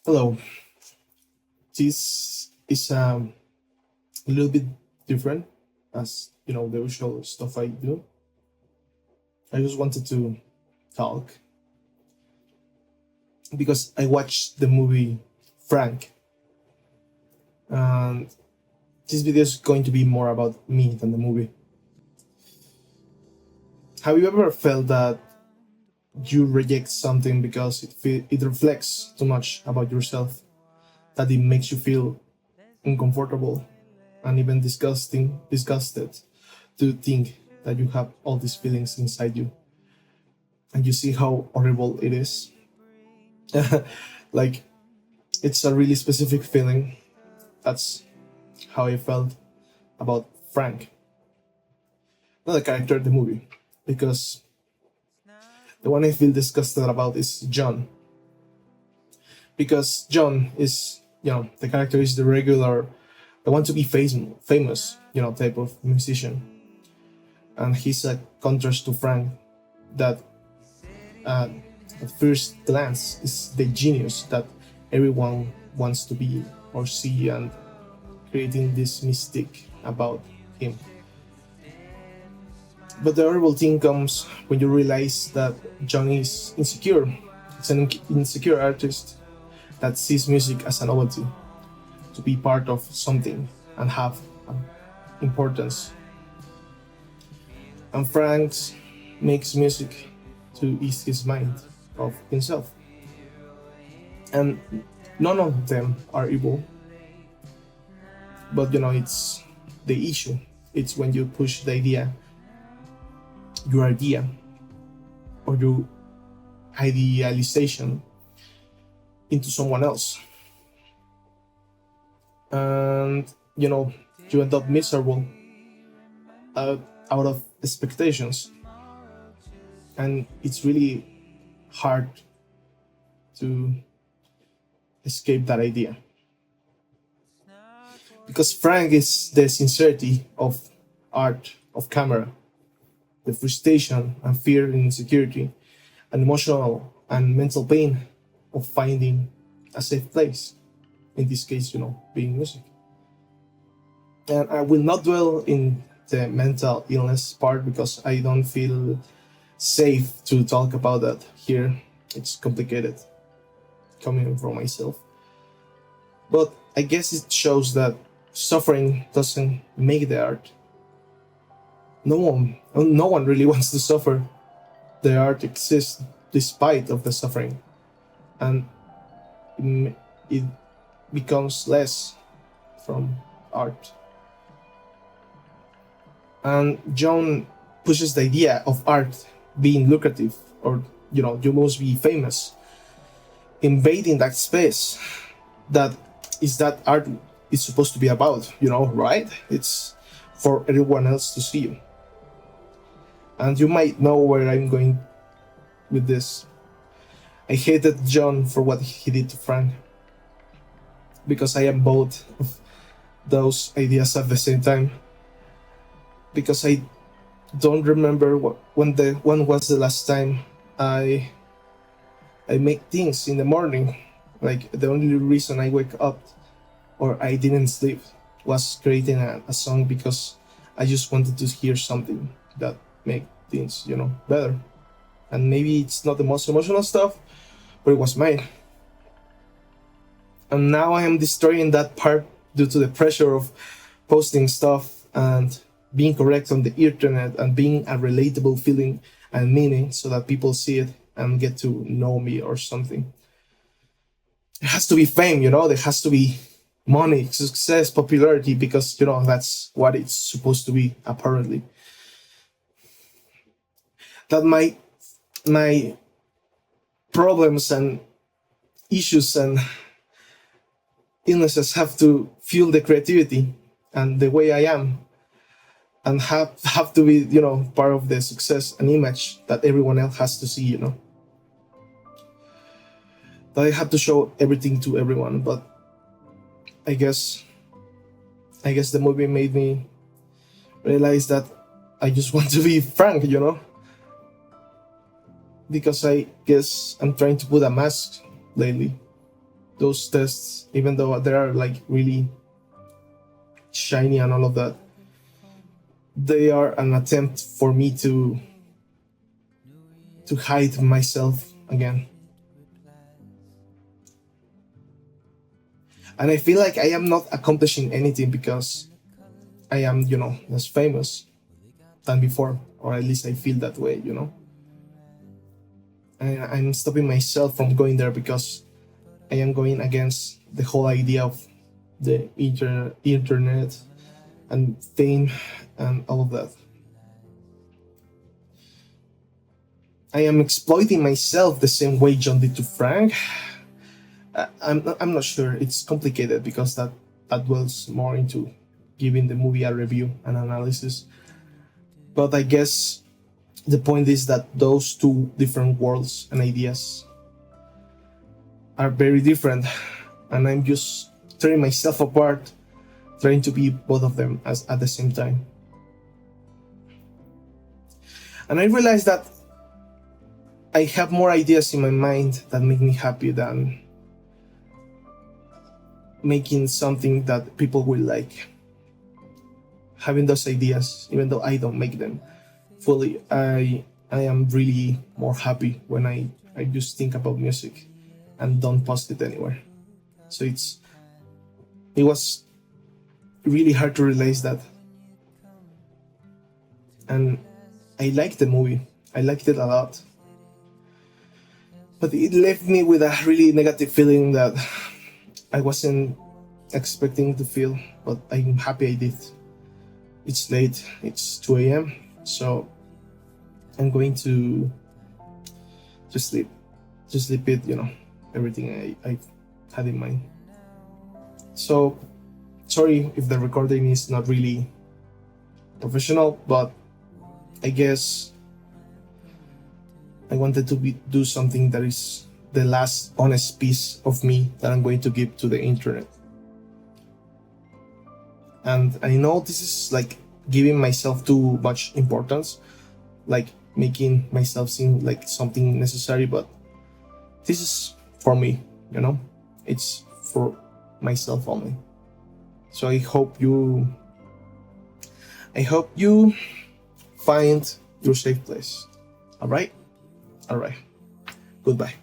Hello. This is a little bit different as the usual stuff I do. I just wanted to talk because I watched the movie Frank, and this video is going to be more about me than the movie. Have you ever felt that you reject something because it reflects too much about yourself, that it makes you feel uncomfortable and even disgusted to think that you have all these feelings inside you, and you see how horrible it is? Like, it's a really specific feeling. That's how I felt about Frank, not the character of the movie, because the one I feel disgusted about is John, because John is, the character is the regular, I want to be famous, type of musician, and he's a contrast to Frank that, uh, at first glance, is the genius that everyone wants to be or see, and creating this mystique about him. But the horrible thing comes when you realize that John is insecure. It's an insecure artist that sees music as a novelty, to be part of something and have importance. And Frank makes music to ease his mind of himself. And none of them are evil, but it's the issue. It's when you push your idea, or your idealization into someone else, and you end up miserable out of expectations, and it's really hard to escape that idea, because Frank is the sincerity of art, of camera, the frustration and fear and insecurity, and emotional and mental pain of finding a safe place. In this case, being music. And I will not dwell in the mental illness part because I don't feel safe to talk about that here. It's complicated coming from myself. But I guess it shows that suffering doesn't make the art. No one really wants to suffer. The art exists despite of the suffering, and it becomes less from art. And John pushes the idea of art being lucrative, or you must be famous, invading that space that is that art is supposed to be about, right? It's for everyone else to see you. And you might know where I'm going with this. I hated John for what he did to Frank, because I am both of those ideas at the same time. Because I don't remember when was the last time I make things in the morning. Like, the only reason I wake up or I didn't sleep was creating a song, because I just wanted to hear something that make things better. And maybe it's not the most emotional stuff, but it was mine. And now I am destroying that part due to the pressure of posting stuff and being correct on the internet and being a relatable feeling and meaning, so that people see it and get to know me or something. It has to be fame, there has to be money, success, popularity, because that's what it's supposed to be, apparently. That my problems and issues and illnesses have to fuel the creativity and the way I am, and have to be part of the success and image that everyone else has to see. That I have to show everything to everyone. But I guess the movie made me realize that I just want to be Frank, because I guess I'm trying to put a mask lately. those tests, even though they are like really shiny and all of that, they are an attempt for me to hide myself again. And I feel like I am not accomplishing anything because I am, less famous than before, or at least I feel that way. And I'm stopping myself from going there because I am going against the whole idea of the internet and fame and all of that. I am exploiting myself the same way John did to Frank. I'm not sure. It's complicated because that dwells more into giving the movie a review and analysis. But I guess the point is that those two different worlds and ideas are very different, and I'm just tearing myself apart, trying to be both of them at the same time. And I realized that I have more ideas in my mind that make me happy than making something that people will like. Having those ideas, even though I don't make them fully, I am really more happy when I just think about music and don't post it anywhere. So it was really hard to realize that. And I liked the movie. I liked it a lot. But it left me with a really negative feeling that I wasn't expecting to feel, but I'm happy I did. It's late, it's 2 a.m., so I'm going to just sleep. Just sleep it, everything I had in mind. So, sorry if the recording is not really professional, but I guess I wanted to do something that is the last honest piece of me that I'm going to give to the internet. And I know this is like giving myself too much importance, like making myself seem like something necessary, but this is for me, it's for myself only. So I hope you find your safe place. All right. Goodbye.